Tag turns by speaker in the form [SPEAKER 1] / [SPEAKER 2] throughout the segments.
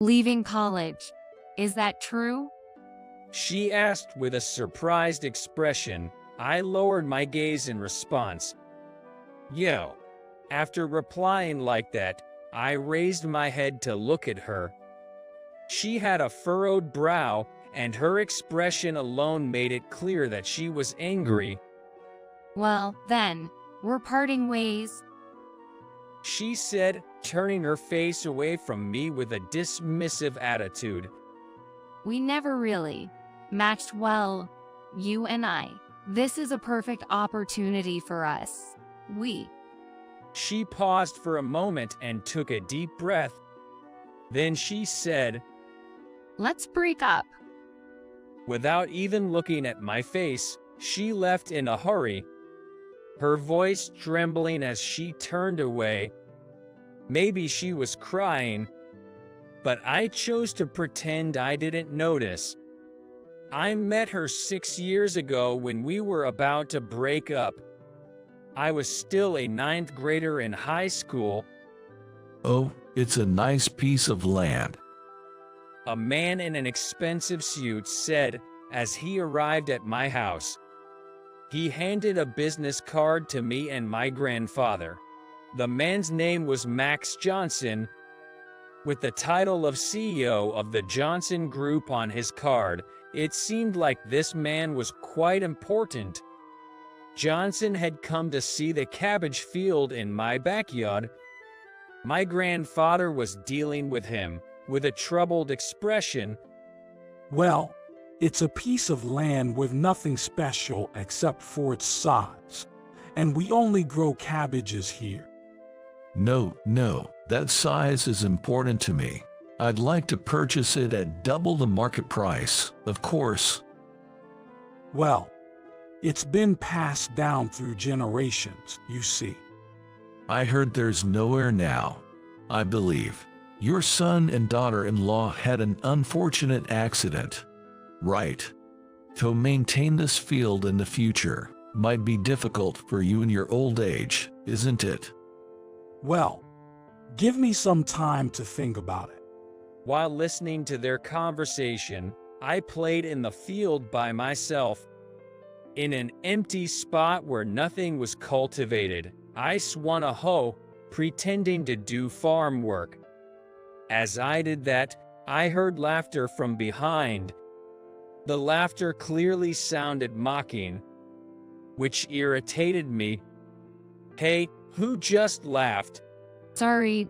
[SPEAKER 1] Leaving college. Is that true?
[SPEAKER 2] She asked with a surprised expression. I lowered my gaze in response. Yo. After replying like that, I raised my head to look at her. She had a furrowed brow, and her expression alone made it clear that she was angry.
[SPEAKER 1] Well, then, we're parting ways.
[SPEAKER 2] She said, turning her face away from me with a dismissive attitude.
[SPEAKER 1] We never really matched well, you and I. This is a perfect opportunity for us.
[SPEAKER 2] She paused for a moment and took a deep breath. Then she said,
[SPEAKER 1] Let's break up.
[SPEAKER 2] Without even looking at my face, she left in a hurry, her voice trembling as she turned away. Maybe she was crying, but I chose to pretend I didn't notice. I met her 6 years ago when we were about to break up. I was still a 9th grader in high school.
[SPEAKER 3] Oh, it's a nice piece of land.
[SPEAKER 2] A man in an expensive suit said as he arrived at my house. He handed a business card to me and my grandfather. The man's name was Max Johnson, with the title of CEO of the Johnson Group on his card. It seemed like this man was quite important. Johnson had come to see the cabbage field in my backyard. My grandfather was dealing with him, with a troubled expression.
[SPEAKER 4] Well, it's a piece of land with nothing special except for its size, and we only grow cabbages here.
[SPEAKER 3] No, that size is important to me. I'd like to purchase it at double the market price, of course.
[SPEAKER 4] Well, it's been passed down through generations, you see.
[SPEAKER 3] I heard there's no heir now. I believe your son and daughter-in-law had an unfortunate accident. Right. To maintain this field in the future might be difficult for you in your old age, isn't it?
[SPEAKER 4] Well, give me some time to think about it.
[SPEAKER 2] While listening to their conversation, I played in the field by myself. In an empty spot where nothing was cultivated, I swung a hoe, pretending to do farm work. As I did that, I heard laughter from behind. The laughter clearly sounded mocking, which irritated me. Hey, who just laughed?
[SPEAKER 1] Sorry.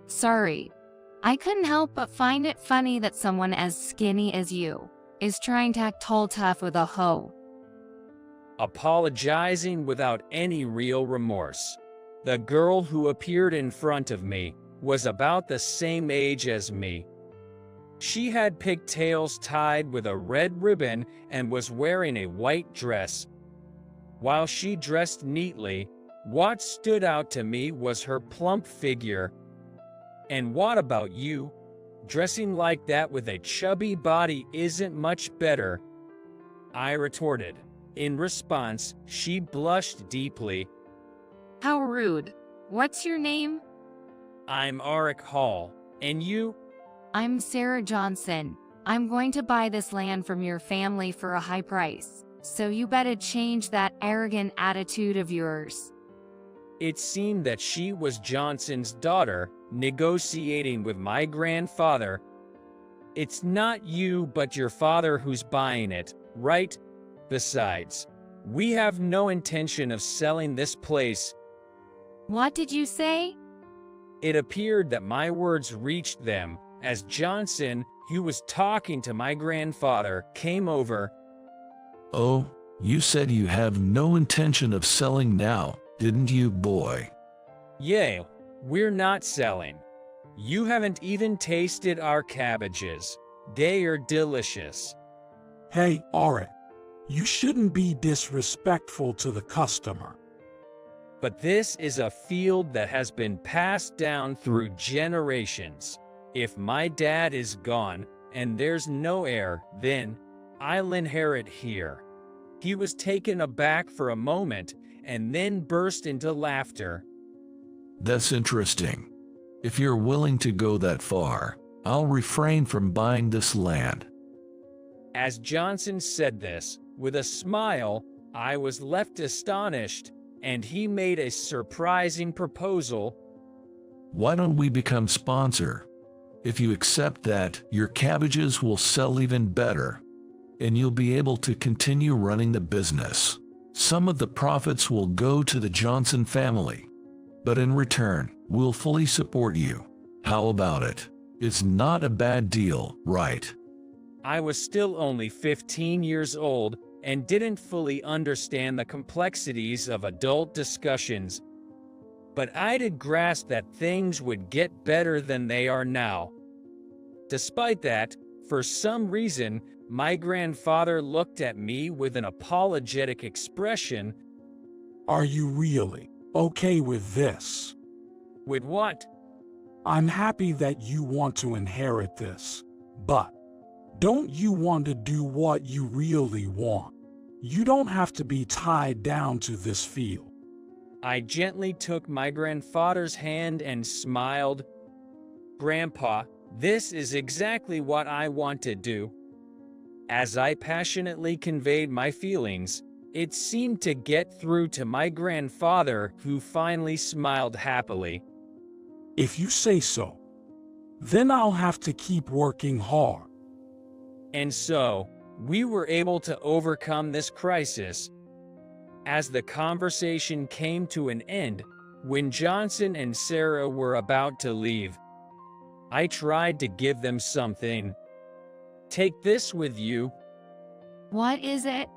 [SPEAKER 1] I couldn't help but find it funny that someone as skinny as you is trying to act tall tough with a hoe.
[SPEAKER 2] Apologizing without any real remorse. The girl who appeared in front of me was about the same age as me. She had pigtails tied with a red ribbon and was wearing a white dress. While she dressed neatly, what stood out to me was her plump figure. And what about you? Dressing like that with a chubby body isn't much better, I retorted. In response, she blushed deeply.
[SPEAKER 1] How rude. What's your name?
[SPEAKER 2] I'm Arik Hall. And you?
[SPEAKER 1] I'm Sarah Johnson. I'm going to buy this land from your family for a high price, so you better change that arrogant attitude of yours.
[SPEAKER 2] It seemed that she was Johnson's daughter, negotiating with my grandfather. It's not you but your father who's buying it, right? Besides, we have no intention of selling this place.
[SPEAKER 1] What did you say?
[SPEAKER 2] It appeared that my words reached them, as Johnson, who was talking to my grandfather, came over.
[SPEAKER 3] Oh, you said you have no intention of selling now, didn't you, boy?
[SPEAKER 2] Yeah, we're not selling. You haven't even tasted our cabbages. They are delicious.
[SPEAKER 4] Hey, Arik, you shouldn't be disrespectful to the customer.
[SPEAKER 2] But this is a field that has been passed down through generations. If my dad is gone and there's no heir, then I'll inherit here. He was taken aback for a moment and then burst into laughter.
[SPEAKER 3] That's interesting. If you're willing to go that far, I'll refrain from buying this land.
[SPEAKER 2] As Johnson said this, with a smile, I was left astonished, and he made a surprising proposal.
[SPEAKER 3] Why don't we become sponsor? If you accept that, your cabbages will sell even better, and you'll be able to continue running the business. Some of the profits will go to the Johnson family, but in return, we'll fully support you. How about it? It's not a bad deal, right?
[SPEAKER 2] I was still only 15 years old and didn't fully understand the complexities of adult discussions, but I did grasp that things would get better than they are now. Despite that, for some reason, my grandfather looked at me with an apologetic expression.
[SPEAKER 4] Are you really okay with this?
[SPEAKER 2] With what?
[SPEAKER 4] I'm happy that you want to inherit this, but don't you want to do what you really want? You don't have to be tied down to this field.
[SPEAKER 2] I gently took my grandfather's hand and smiled. Grandpa, this is exactly what I want to do. As I passionately conveyed my feelings, it seemed to get through to my grandfather, who finally smiled happily.
[SPEAKER 4] If you say so, then I'll have to keep working hard.
[SPEAKER 2] And so, we were able to overcome this crisis. As the conversation came to an end, when Johnson and Sarah were about to leave, I tried to give them something. Take this with you.
[SPEAKER 1] What is it?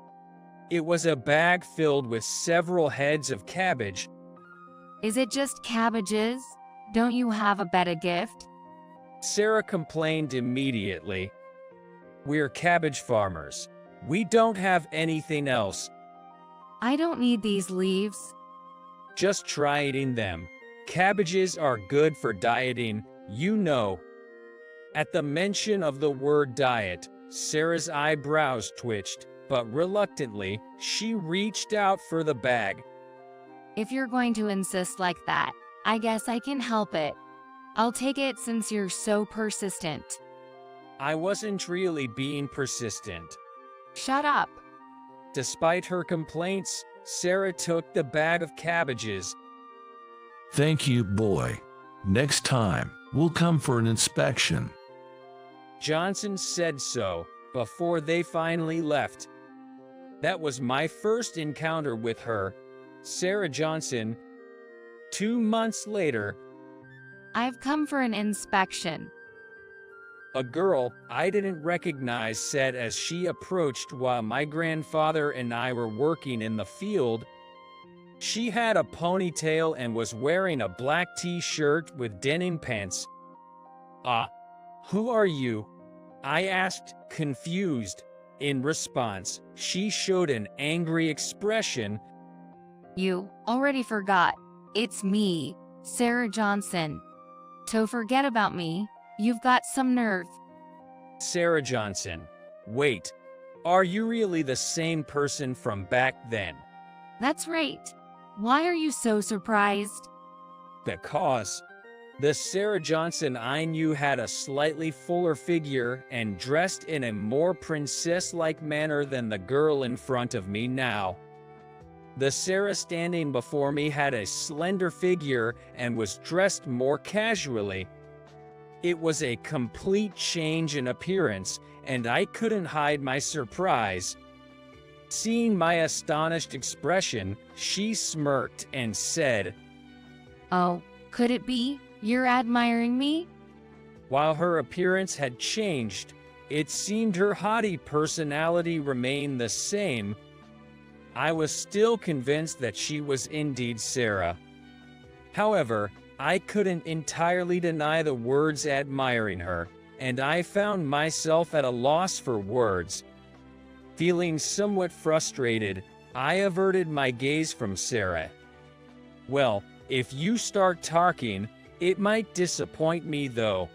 [SPEAKER 2] It was a bag filled with several heads of cabbage.
[SPEAKER 1] Is it just cabbages? Don't you have a better gift?
[SPEAKER 2] Sarah complained immediately. We're cabbage farmers. We don't have anything else.
[SPEAKER 1] I don't need these leaves.
[SPEAKER 2] Just try eating them. Cabbages are good for dieting, you know. At the mention of the word diet, Sarah's eyebrows twitched, but reluctantly, she reached out for the bag.
[SPEAKER 1] If you're going to insist like that, I guess I can help it. I'll take it since you're so persistent.
[SPEAKER 2] I wasn't really being persistent.
[SPEAKER 1] Shut up.
[SPEAKER 2] Despite her complaints, Sarah took the bag of cabbages.
[SPEAKER 3] Thank you, boy. Next time, we'll come for an inspection.
[SPEAKER 2] Johnson said so, before they finally left. That was my first encounter with her, Sarah Johnson. 2 months later,
[SPEAKER 1] I've come for an inspection.
[SPEAKER 2] a girl I didn't recognize said as she approached while my grandfather and I were working in the field. She had a ponytail and was wearing a black t-shirt with denim pants. Who are you? I asked, confused. In response, she showed an angry expression.
[SPEAKER 1] You already forgot. It's me, Sarah Johnson. To forget about me, you've got some nerve.
[SPEAKER 2] Sarah Johnson. Wait, are you really the same person from back then?
[SPEAKER 1] That's right. Why are you so surprised?
[SPEAKER 2] Because the Sarah Johnson I knew had a slightly fuller figure and dressed in a more princess-like manner than the girl in front of me now. The Sarah standing before me had a slender figure and was dressed more casually. It was a complete change in appearance, and I couldn't hide my surprise. Seeing my astonished expression, she smirked and said,
[SPEAKER 1] Oh, could it be you're admiring me?
[SPEAKER 2] While her appearance had changed, it seemed her haughty personality remained the same. I was still convinced that she was indeed Sarah. However, I couldn't entirely deny the words admiring her, and I found myself at a loss for words. Feeling somewhat frustrated, I averted my gaze from Sarah. Well, if you start talking, it might disappoint me though.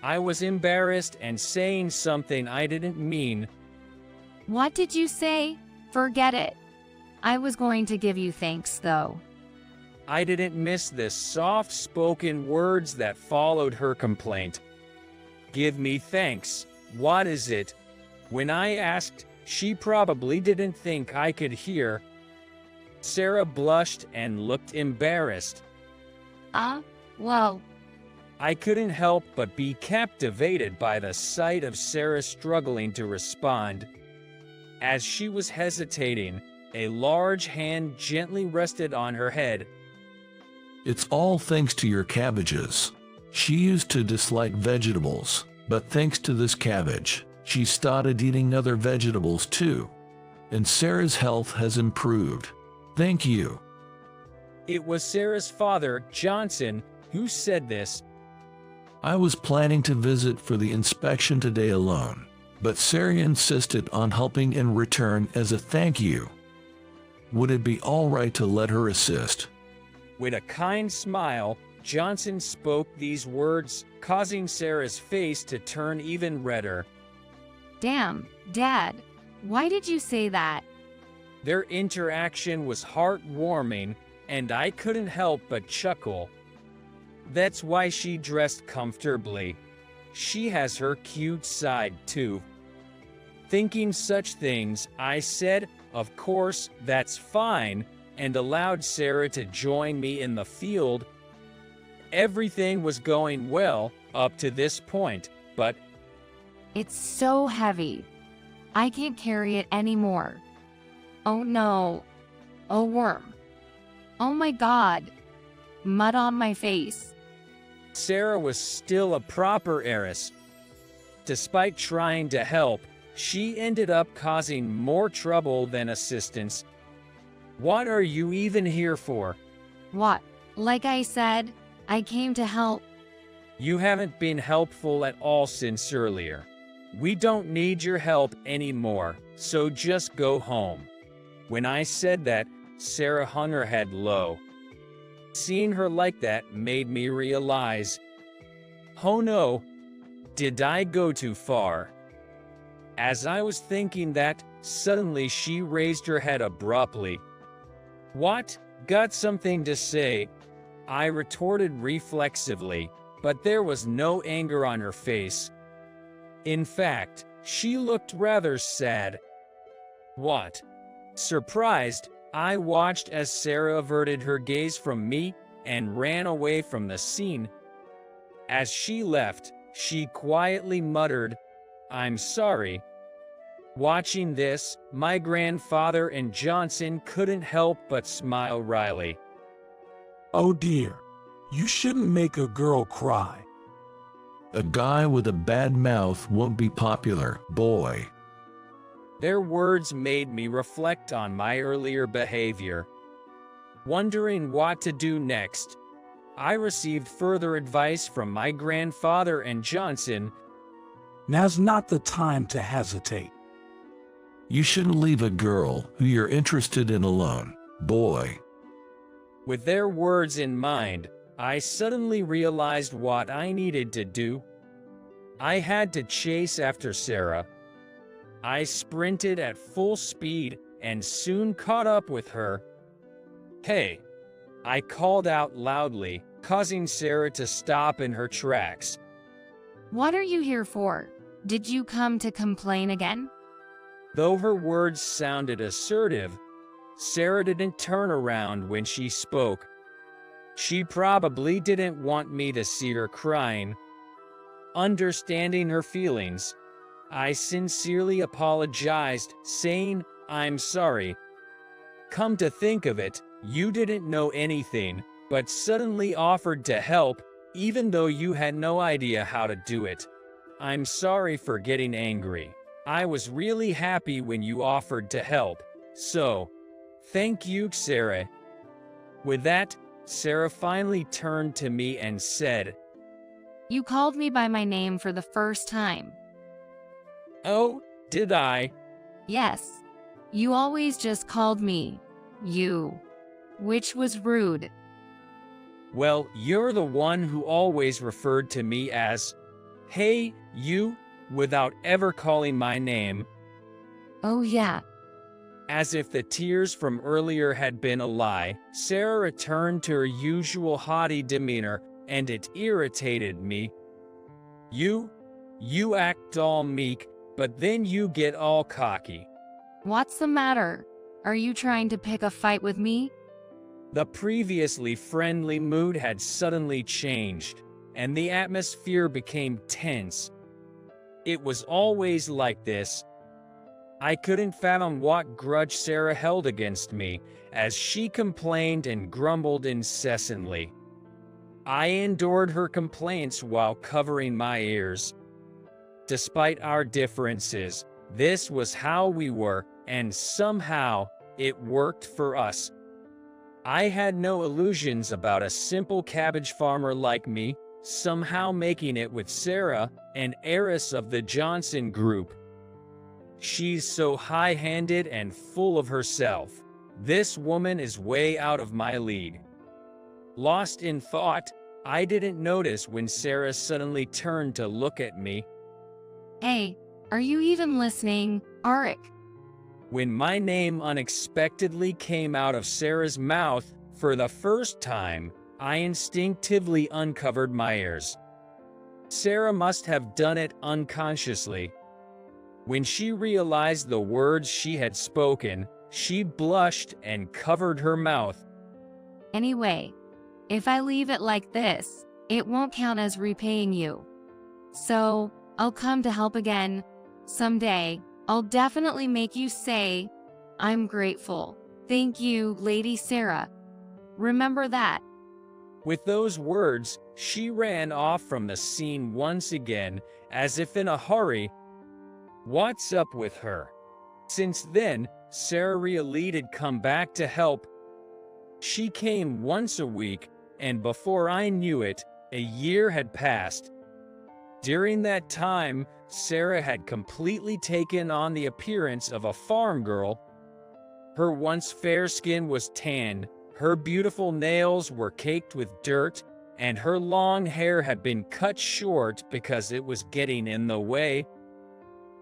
[SPEAKER 2] I was embarrassed and saying something I didn't mean.
[SPEAKER 1] What did you say? Forget it. I was going to give you thanks though.
[SPEAKER 2] I didn't miss the soft-spoken words that followed her complaint. give me thanks. What is it? When I asked, she probably didn't think I could hear. Sarah blushed and looked embarrassed.
[SPEAKER 1] Well,
[SPEAKER 2] I couldn't help but be captivated by the sight of Sarah struggling to respond. As she was hesitating, a large hand gently rested on her head.
[SPEAKER 3] It's all thanks to your cabbages. She used to dislike vegetables, but thanks to this cabbage, she started eating other vegetables too. And Sarah's health has improved. Thank you.
[SPEAKER 2] It was Sarah's father, Johnson, who said this.
[SPEAKER 3] I was planning to visit for the inspection today alone, but Sarah insisted on helping in return as a thank you. Would it be all right to let her assist?
[SPEAKER 2] With a kind smile, Johnson spoke these words, causing Sarah's face to turn even redder.
[SPEAKER 1] damn, Dad, why did you say that?
[SPEAKER 2] Their interaction was heartwarming, and I couldn't help but chuckle. That's why she dressed comfortably. She has her cute side too. Thinking such things, I said, of course, that's fine, and allowed Sarah to join me in the field. Everything was going well up to this point, but
[SPEAKER 1] It's so heavy. I can't carry it anymore. Oh no. Oh worm. Oh my God. Mud on my face.
[SPEAKER 2] Sarah was still a proper heiress. Despite trying to help, she ended up causing more trouble than assistance. What are you even here for?
[SPEAKER 1] What? Like I said, I came to help.
[SPEAKER 2] You haven't been helpful at all since earlier. We don't need your help anymore, so just go home. When I said that, Sarah hung her head low. Seeing her like that made me realize, oh no, did I go too far? As I was thinking that, suddenly she raised her head abruptly. What? Got something to say? I retorted reflexively, but there was no anger on her face. In fact, she looked rather sad. What? Surprised, I watched as Sarah averted her gaze from me and ran away from the scene. As she left, she quietly muttered, "I'm sorry." Watching this, my grandfather and Johnson couldn't help but smile wryly.
[SPEAKER 4] Oh dear, you shouldn't make a girl cry.
[SPEAKER 3] A guy with a bad mouth won't be popular, boy.
[SPEAKER 2] Their words made me reflect on my earlier behavior. Wondering what to do next, I received further advice from my grandfather and Johnson.
[SPEAKER 4] Now's not the time to hesitate.
[SPEAKER 3] You shouldn't leave a girl who you're interested in alone, boy.
[SPEAKER 2] With their words in mind, I suddenly realized what I needed to do. I had to chase after Sarah. I sprinted at full speed and soon caught up with her. "Hey!" I called out loudly, causing Sarah to stop in her tracks.
[SPEAKER 1] What are you here for? Did you come to complain again?
[SPEAKER 2] Though her words sounded assertive, Sarah didn't turn around when she spoke. She probably didn't want me to see her crying. Understanding her feelings, I sincerely apologized, saying, "I'm sorry. Come to think of it, you didn't know anything, but suddenly offered to help, even though you had no idea how to do it. I'm sorry for getting angry. I was really happy when you offered to help, so thank you, Sarah." With that, Sarah finally turned to me and said,
[SPEAKER 1] You called me by my name for the first time.
[SPEAKER 2] "Oh, did I?"
[SPEAKER 1] Yes. You always just called me you, which was rude.
[SPEAKER 2] Well, you're the one who always referred to me as, "Hey, you," without ever calling my name.
[SPEAKER 1] Oh yeah.
[SPEAKER 2] As if the tears from earlier had been a lie, Sarah returned to her usual haughty demeanor, and it irritated me. "You? You act all meek, but then you get all cocky.
[SPEAKER 1] What's the matter? Are you trying to pick a fight with me?
[SPEAKER 2] The previously friendly mood had suddenly changed, and the atmosphere became tense. It was always like this. I couldn't fathom what grudge Sarah held against me, as she complained and grumbled incessantly. I endured her complaints while covering my ears. Despite our differences, this was how we were, and somehow, it worked for us. I had no illusions about a simple cabbage farmer like me somehow making it with Sarah, an heiress of the Johnson Group. She's so high-handed and full of herself. This woman is way out of my league. Lost in thought, I didn't notice when Sarah suddenly turned to look at me.
[SPEAKER 1] Hey, are you even listening, Arik?
[SPEAKER 2] When my name unexpectedly came out of Sarah's mouth for the first time, I instinctively uncovered my ears. Sarah must have done it unconsciously. When she realized the words she had spoken, she blushed and covered her mouth.
[SPEAKER 1] Anyway, if I leave it like this, it won't count as repaying you. So, I'll come to help again. Someday, I'll definitely make you say, I'm grateful. Thank you, Lady Sarah. Remember that.
[SPEAKER 2] With those words, she ran off from the scene once again, as if in a hurry. What's up with her? Since then, Sarah really did come back to help. She came once a week, and before I knew it, a year had passed. During that time, Sarah had completely taken on the appearance of a farm girl. Her once fair skin was tanned, her beautiful nails were caked with dirt, and her long hair had been cut short because it was getting in the way.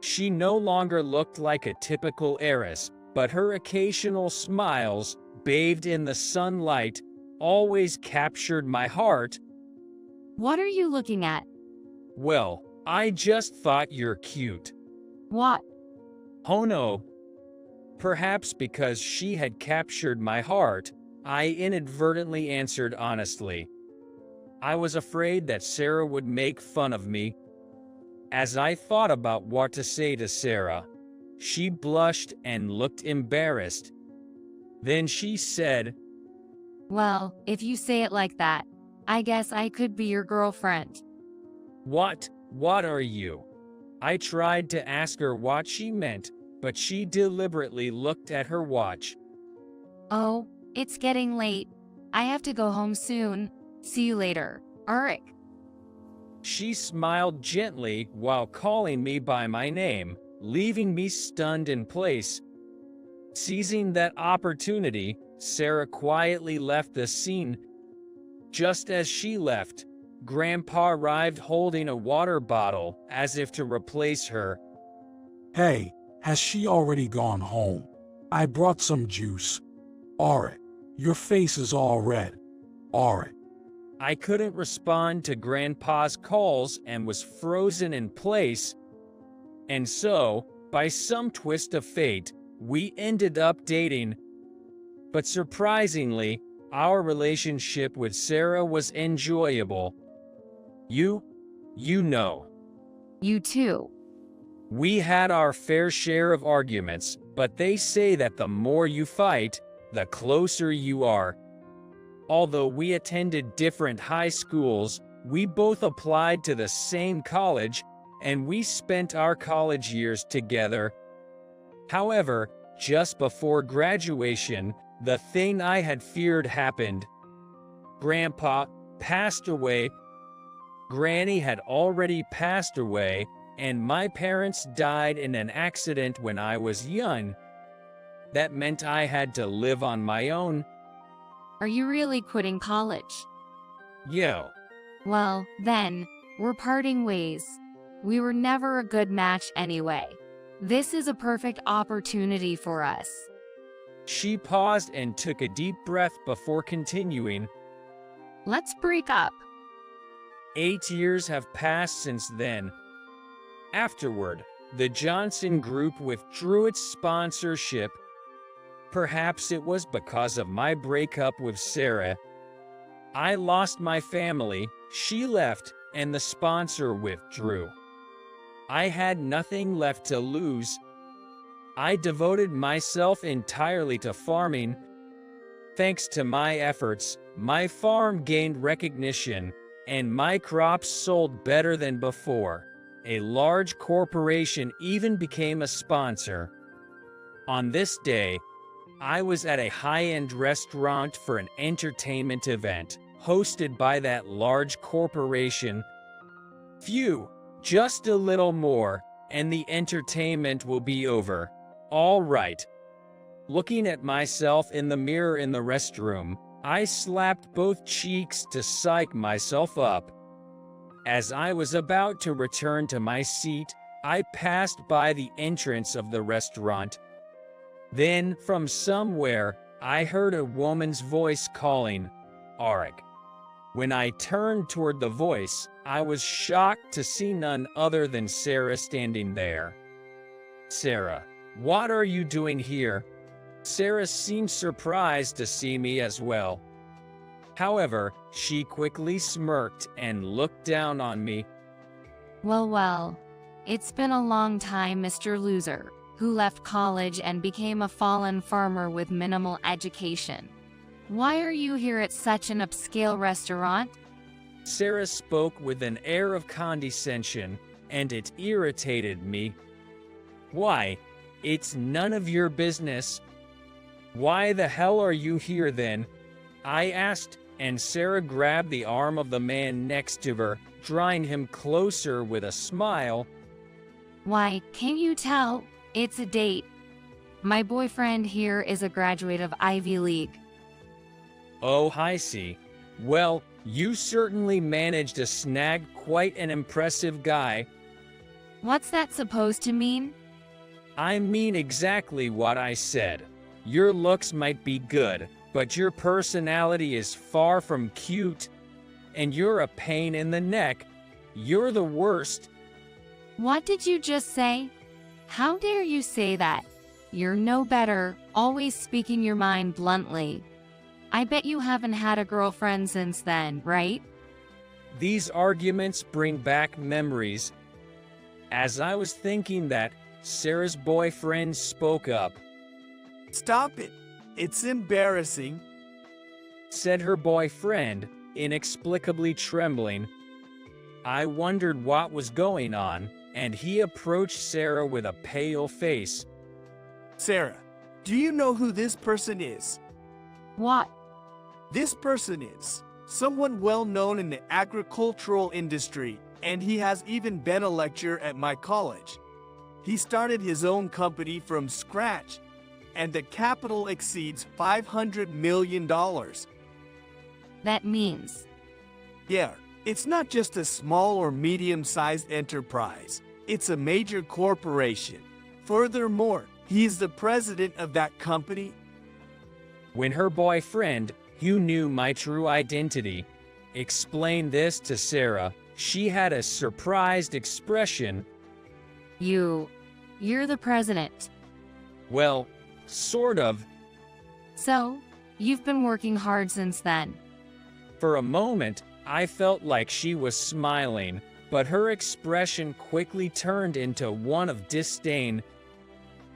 [SPEAKER 2] She no longer looked like a typical heiress, but her occasional smiles, bathed in the sunlight, always captured my heart.
[SPEAKER 1] What are you looking at?
[SPEAKER 2] Well, I just thought you're cute.
[SPEAKER 1] What?
[SPEAKER 2] Oh no. Perhaps because she had captured my heart, I inadvertently answered honestly. I was afraid that Sarah would make fun of me. As I thought about what to say to Sarah, she blushed and looked embarrassed. Then she said,
[SPEAKER 1] Well, if you say it like that, I guess I could be your girlfriend.
[SPEAKER 2] What are you? I tried to ask her what she meant, but she deliberately looked at her watch.
[SPEAKER 1] Oh, it's getting late. I have to go home soon. See you later, Arik.
[SPEAKER 2] She smiled gently while calling me by my name, leaving me stunned in place. Seizing that opportunity, Sarah quietly left the scene. Just as she left, Grandpa arrived holding a water bottle as if to replace her.
[SPEAKER 4] Hey, has she already gone home? I brought some juice. Arik, your face is all red. Arik.
[SPEAKER 2] I couldn't respond to Grandpa's calls and was frozen in place. And so, by some twist of fate, we ended up dating. But surprisingly, our relationship with Sarah was enjoyable. You know.
[SPEAKER 1] You too.
[SPEAKER 2] We had our fair share of arguments, but they say that the more you fight, the closer you are. Although we attended different high schools, we both applied to the same college, and we spent our college years together. However, just before graduation, the thing I had feared happened. Grandpa passed away. Granny had already passed away, and my parents died in an accident when I was young. That meant I had to live on my own.
[SPEAKER 1] Are you really quitting college?
[SPEAKER 2] Yo.
[SPEAKER 1] Well, then, we're parting ways. We were never a good match anyway. This is a perfect opportunity for us.
[SPEAKER 2] She paused and took a deep breath before continuing.
[SPEAKER 1] Let's break up.
[SPEAKER 2] 8 years have passed since then. Afterward, the Johnson Group withdrew its sponsorship. Perhaps it was because of my breakup with Sarah. I lost my family, she left, and the sponsor withdrew. I had nothing left to lose. I devoted myself entirely to farming. Thanks to my efforts, my farm gained recognition, and my crops sold better than before. A large corporation even became a sponsor. On this day, I was at a high-end restaurant for an entertainment event, hosted by that large corporation. Phew, just a little more, and the entertainment will be over. All right. Looking at myself in the mirror in the restroom, I slapped both cheeks to psych myself up. As I was about to return to my seat, I passed by the entrance of the restaurant. Then, from somewhere, I heard a woman's voice calling, "Arik." When I turned toward the voice, I was shocked to see none other than Sarah standing there. "Sarah, what are you doing here?" Sarah seemed surprised to see me as well. However, she quickly smirked and looked down on me.
[SPEAKER 1] Well, it's been a long time, Mr. Loser, who left college and became a fallen farmer with minimal education. Why are you here at such an upscale restaurant?
[SPEAKER 2] Sarah spoke with an air of condescension, and it irritated me. "Why, it's none of your business." "Why the hell are you here then?" I asked, and Sarah grabbed the arm of the man next to her, drawing him closer with a smile.
[SPEAKER 1] Why, can't you tell? It's a date. My boyfriend here is a graduate of Ivy League.
[SPEAKER 2] "Oh, I see. Well, you certainly managed to snag quite an impressive guy."
[SPEAKER 1] What's that supposed to mean?
[SPEAKER 2] I mean exactly what I said. Your looks might be good, but your personality is far from cute, and you're a pain in the neck. You're the worst.
[SPEAKER 1] What did you just say? How dare you say that? You're no better, always speaking your mind bluntly. I bet you haven't had a girlfriend since then, right?
[SPEAKER 2] These arguments bring back memories. As I was thinking that, Sarah's boyfriend spoke up.
[SPEAKER 5] "Stop it. It's embarrassing,"
[SPEAKER 2] said her boyfriend, inexplicably trembling. I wondered what was going on, and he approached Sarah with a pale face.
[SPEAKER 5] "Sarah, do you know who this person is?"
[SPEAKER 1] What?
[SPEAKER 5] "This person is someone well known in the agricultural industry, and he has even been a lecturer at my college. He started his own company from scratch, and the capital exceeds $500 million.
[SPEAKER 1] That means?
[SPEAKER 5] Yeah, it's not just a small or medium-sized enterprise. It's a major corporation. Furthermore, he's the president of that company."
[SPEAKER 2] When her boyfriend, who knew my true identity, explained this to Sarah, she had a surprised expression.
[SPEAKER 1] You're the president.
[SPEAKER 2] Well, sort of.
[SPEAKER 1] So, you've been working hard since then.
[SPEAKER 2] For a moment, I felt like she was smiling, but her expression quickly turned into one of disdain.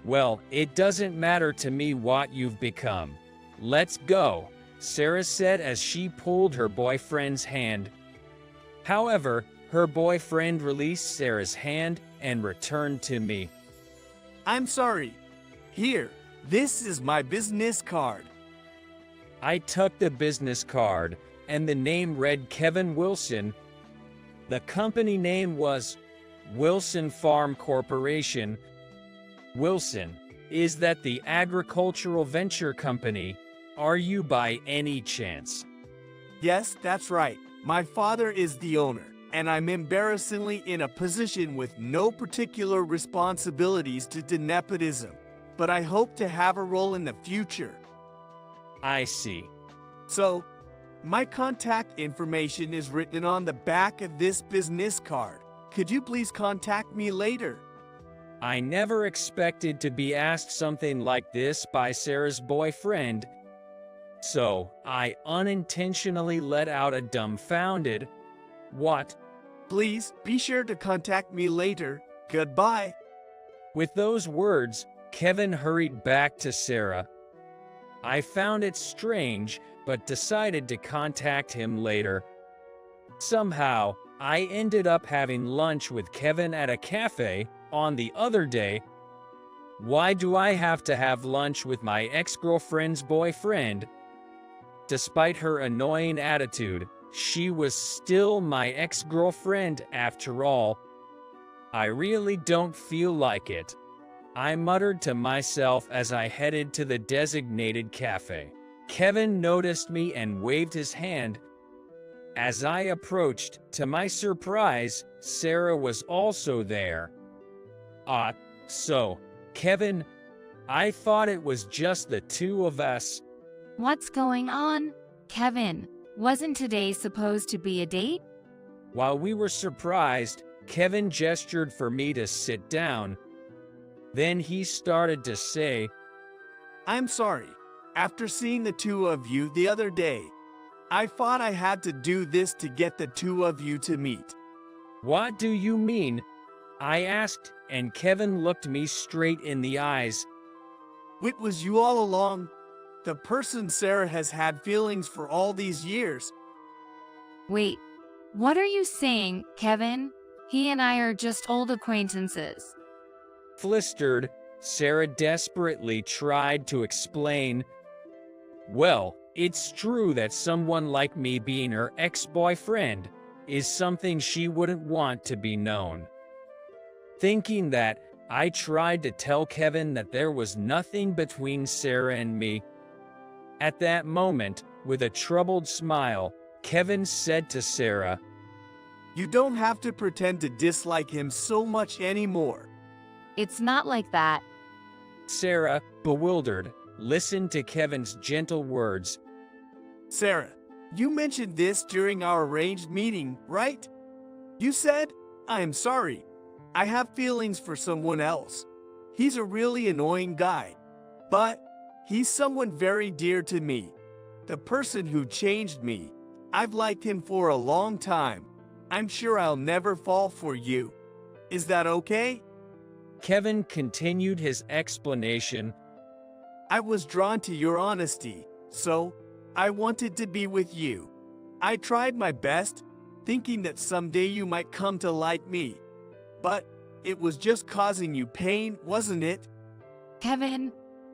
[SPEAKER 2] "Well, it doesn't matter to me what you've become. Let's go," Sarah said as she pulled her boyfriend's hand. However, her boyfriend released Sarah's hand and returned to me.
[SPEAKER 5] "I'm sorry. Here, this is my business card."
[SPEAKER 2] I took the business card, and the name read Kevin Wilson. The company name was Wilson Farm Corporation. Wilson, is that the agricultural venture company? Are you by any chance?
[SPEAKER 5] "Yes, that's right. My father is the owner, and I'm embarrassingly in a position with no particular responsibilities to do nepotism, but I hope to have a role in the future."
[SPEAKER 2] I see.
[SPEAKER 5] "So, my contact information is written on the back of this business card. Could you please contact me later?
[SPEAKER 2] I never expected to be asked something like this by Sarah's boyfriend, so I unintentionally let out a dumbfounded, "What?"
[SPEAKER 5] Please be sure to contact me later. Goodbye.
[SPEAKER 2] With those words, Kevin hurried back to Sarah. I found it strange, but decided to contact him later. Somehow, I ended up having lunch with Kevin at a cafe on the other day. Why do I have to have lunch with my ex-girlfriend's boyfriend? Despite her annoying attitude, she was still my ex-girlfriend after all. I really don't feel like it, I muttered to myself as I headed to the designated cafe. Kevin noticed me and waved his hand. As I approached, to my surprise, Sarah was also there. So, Kevin, I thought it was just the two of us.
[SPEAKER 1] What's going on? Kevin, wasn't today supposed to be a date?
[SPEAKER 2] While we were surprised, Kevin gestured for me to sit down. Then he started to say,
[SPEAKER 5] I'm sorry. After seeing the two of you the other day, I thought I had to do this to get the two of you to meet.
[SPEAKER 2] "What do you mean?" I asked, and Kevin looked me straight in the eyes.
[SPEAKER 5] It was you all along. The person Sarah has had feelings for all these years.
[SPEAKER 1] Wait, what are you saying, Kevin? He and I are just old acquaintances.
[SPEAKER 2] Flustered, Sarah desperately tried to explain. Well, it's true that someone like me being her ex-boyfriend is something she wouldn't want to be known. Thinking that, I tried to tell Kevin that there was nothing between Sarah and me. At that moment, with a troubled smile, Kevin said to Sarah,
[SPEAKER 5] You don't have to pretend to dislike him so much anymore.
[SPEAKER 1] It's not like that.
[SPEAKER 2] Sarah, bewildered, listened to Kevin's gentle words.
[SPEAKER 5] Sarah, you mentioned this during our arranged meeting, right? You said, I'm sorry. I have feelings for someone else. He's a really annoying guy. But he's someone very dear to me. The person who changed me. I've liked him for a long time. I'm sure I'll never fall for you. Is that okay?
[SPEAKER 2] Kevin continued his explanation.
[SPEAKER 5] I was drawn to your honesty, so I wanted to be with you. I tried my best, thinking that someday you might come to like me. But it was just causing you pain, wasn't it?
[SPEAKER 1] Kevin,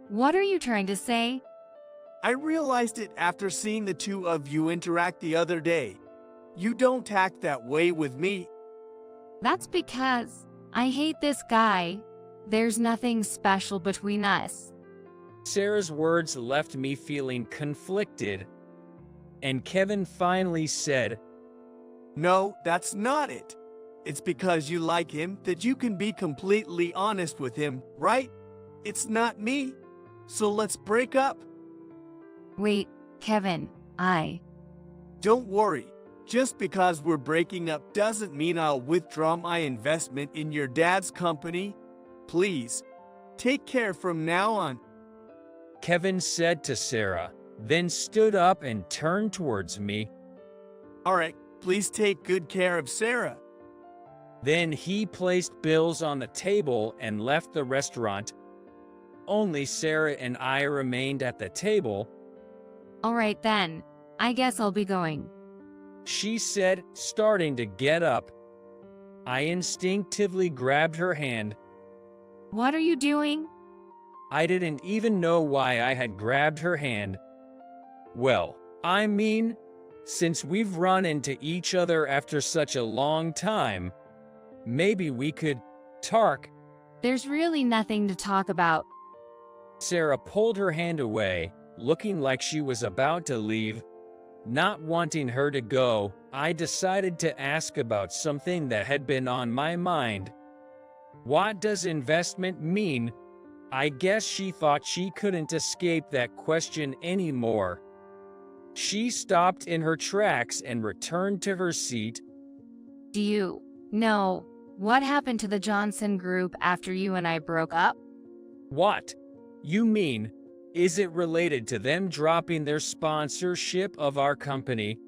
[SPEAKER 1] what are you trying to say?
[SPEAKER 5] I realized it after seeing the two of you interact the other day. You don't act that way with me.
[SPEAKER 1] That's because I hate this guy. There's nothing special between us.
[SPEAKER 2] Sarah's words left me feeling conflicted. And Kevin finally said,
[SPEAKER 5] No, that's not it. It's because you like him that you can be completely honest with him, right? It's not me. So let's break up.
[SPEAKER 1] Wait, Kevin,
[SPEAKER 5] Don't worry. Just because we're breaking up doesn't mean I'll withdraw my investment in your dad's company. Please, take care from now on.
[SPEAKER 2] Kevin said to Sarah, then stood up and turned towards me.
[SPEAKER 5] All right, please take good care of Sarah.
[SPEAKER 2] Then he placed bills on the table and left the restaurant. Only Sarah and I remained at the table.
[SPEAKER 1] All right then, I guess I'll be going.
[SPEAKER 2] She said, starting to get up. I instinctively grabbed her hand.
[SPEAKER 1] What are you doing?
[SPEAKER 2] I didn't even know why I had grabbed her hand. Well, I mean, since we've run into each other after such a long time, maybe we could talk.
[SPEAKER 1] There's really nothing to talk about.
[SPEAKER 2] Sarah pulled her hand away, looking like she was about to leave. Not wanting her to go, I decided to ask about something that had been on my mind. What does investment mean? I guess she thought she couldn't escape that question anymore. She stopped in her tracks and returned to her seat.
[SPEAKER 1] Do you No, what happened to the Johnson Group after you and I broke up?
[SPEAKER 2] What? You mean, is it related to them dropping their sponsorship of our company?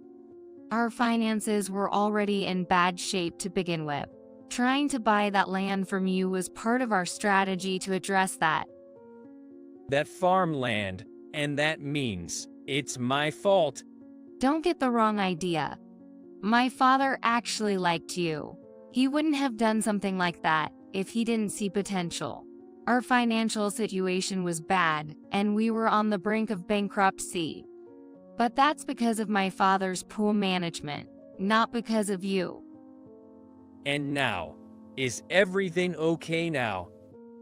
[SPEAKER 1] Our finances were already in bad shape to begin with. Trying to buy that land from you was part of our strategy to address that.
[SPEAKER 2] That farmland, and that means it's my fault.
[SPEAKER 1] Don't get the wrong idea. My father actually liked you. He wouldn't have done something like that if he didn't see potential. Our financial situation was bad, and we were on the brink of bankruptcy. But that's because of my father's poor management, not because of you.
[SPEAKER 2] And now, is everything okay now?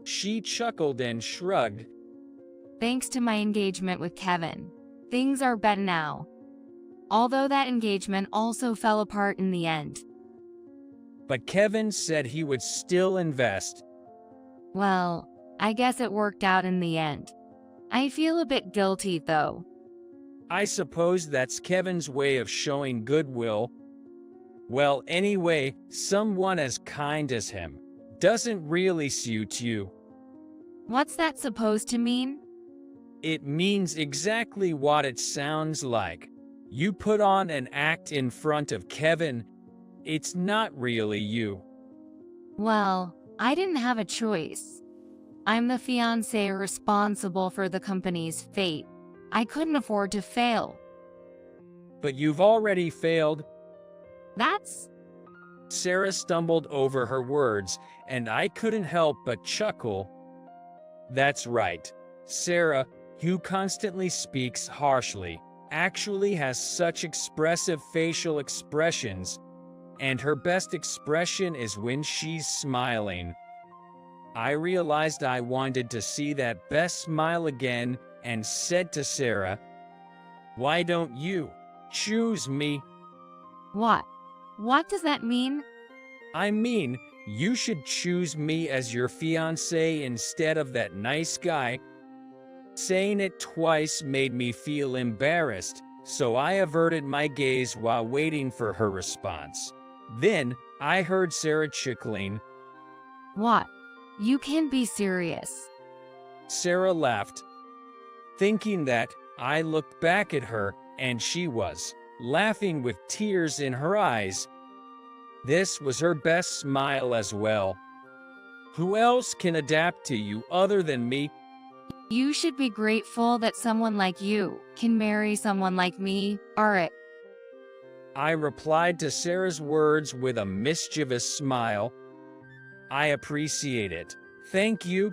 [SPEAKER 2] She chuckled and shrugged.
[SPEAKER 1] Thanks to my engagement with Kevin, things are better now. Although that engagement also fell apart in the end.
[SPEAKER 2] But Kevin said he would still invest.
[SPEAKER 1] Well, I guess it worked out in the end. I feel a bit guilty though.
[SPEAKER 2] I suppose that's Kevin's way of showing goodwill. Well, anyway, someone as kind as him doesn't really suit you.
[SPEAKER 1] What's that supposed to mean?
[SPEAKER 2] It means exactly what it sounds like. You put on an act in front of Kevin. It's not really you.
[SPEAKER 1] Well, I didn't have a choice. I'm the fiancé responsible for the company's fate. I couldn't afford to fail.
[SPEAKER 2] But you've already failed.
[SPEAKER 1] That's...
[SPEAKER 2] Sarah stumbled over her words, and I couldn't help but chuckle. That's right. Sarah, who constantly speaks harshly, actually has such expressive facial expressions, and her best expression is when she's smiling. I realized I wanted to see that best smile again and said to Sarah, "Why don't you choose me?"
[SPEAKER 1] What? What does that mean?
[SPEAKER 2] I mean, you should choose me as your fiancé instead of that nice guy. Saying it twice made me feel embarrassed, so I averted my gaze while waiting for her response. Then, I heard Sarah chuckling.
[SPEAKER 1] What? You can't be serious.
[SPEAKER 2] Sarah laughed, thinking that I looked back at her and she was laughing with tears in her eyes. This was her best smile as well. Who else can adapt to you other than me?
[SPEAKER 1] You should be grateful that someone like you can marry someone like me, alright?
[SPEAKER 2] I replied to Sarah's words with a mischievous smile. I appreciate it. Thank you.